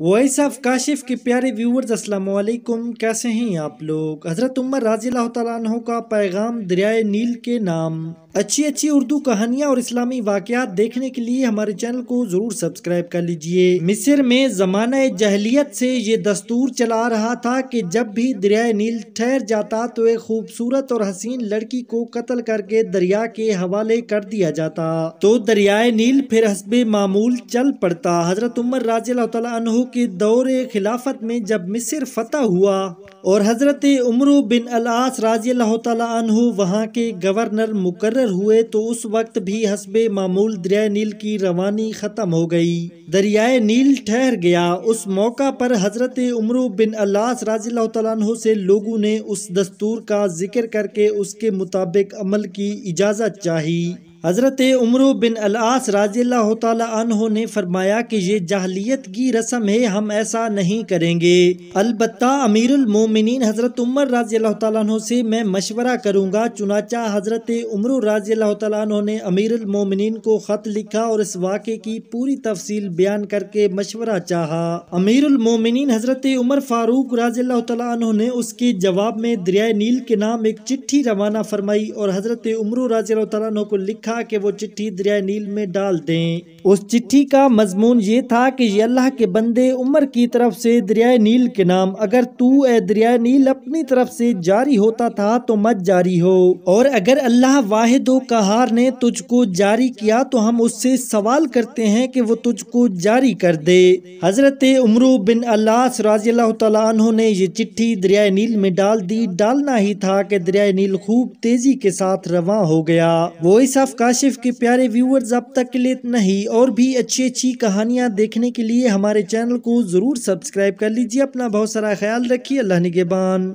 Voice of Kashif के प्यारे viewers, अस्सलाम वालेकुम। कैसे हैं आप लोग। हजरत उमर रज़ी अल्लाह तआला अन्हु का पैगाम दरियाए नील के नाम। अच्छी उर्दू कहानियाँ और इस्लामी वाक़यात देखने के लिए हमारे चैनल को जरूर सब्सक्राइब कर लीजिए। मिस्र में ज़माना जहलियत से ये दस्तूर चला आ रहा था कि जब भी दरियाए नील ठहर जाता तो एक खूबसूरत और हसीन लड़की को कत्ल करके दरिया के हवाले कर दिया जाता, तो दरियाए नील फिर हस्बे मामूल चल पड़ता। हजरत उमर रज़ी अल्लाह तआला अन्हु के दौरे खिलाफत में जब मिस्र फतह हुआ और हजरत उमर बिन अल-आस रज़ी अल्लाह तआला अन्हु वहाँ के गवर्नर मुकर्रर हुए, तो उस वक्त भी हस्बे मामूल दरियाए नील की रवानी खत्म हो गई, दरियाए नील ठहर गया। उस मौका पर हजरत उमर बिन अल-आस रज़ी अल्लाह तआला अन्हु से लोगों ने उस दस्तूर का जिक्र करके उसके मुताबिक अमल की इजाज़त चाही। हजरत उमर बिन अल-आस रज़ी अल्लाह तआला अन्हु ने फरमाया कि ये जाहलियत की रस्म है, हम ऐसा नहीं करेंगे। अलबत्ता अमीरुल मोमिनीन हजरत उमर रज़ी अल्लाह तआला अन्हु से मैं मशवरा करूंगा। चुनाचा हजरत उमर रज़ी अल्लाह तआला अन्हु ने अमीरुल मोमिनीन को खत लिखा और इस वाक़े की पूरी तफसील बयान करके मशवरा चाहा। अमीरुल मोमिनीन हजरत उमर फारूक रज़ी अल्लाह तआला अन्हु ने उसके जवाब में दरियाए नील के नाम एक चिट्ठी रवाना फरमाई और हजरत उमर रज़ी अल्लाह तआला अन्हु को लिखा कि वो चिट्ठी दरियाए नील में डाल दें। उस चिट्ठी का मजमून ये था कि ये अल्लाह के बंदे उमर की तरफ से दरियाए नील के नाम, अगर तू ए दरियाए नील अपनी तरफ से जारी होता था तो मत जारी हो, और अगर अल्लाह वाहिद व कहार ने तुझको जारी किया तो हम उससे सवाल करते हैं कि वो तुझको जारी कर दे। हजरत उमर बिन अल-आस रज़ी अल्लाह तआला अन्हु ने ये चिट्ठी दरियाए नील में डाल दी। डालना ही था कि दरियाए नील खूब तेजी के साथ रवां हो गया। वॉइस ऑफ काशिफ के प्यारे व्यूअर्स, अब तक के लिए इतना ही। और भी अच्छी कहानियां देखने के लिए हमारे चैनल को जरूर सब्सक्राइब कर लीजिए। अपना बहुत सारा ख्याल रखिए। अल्लाह निगहबान।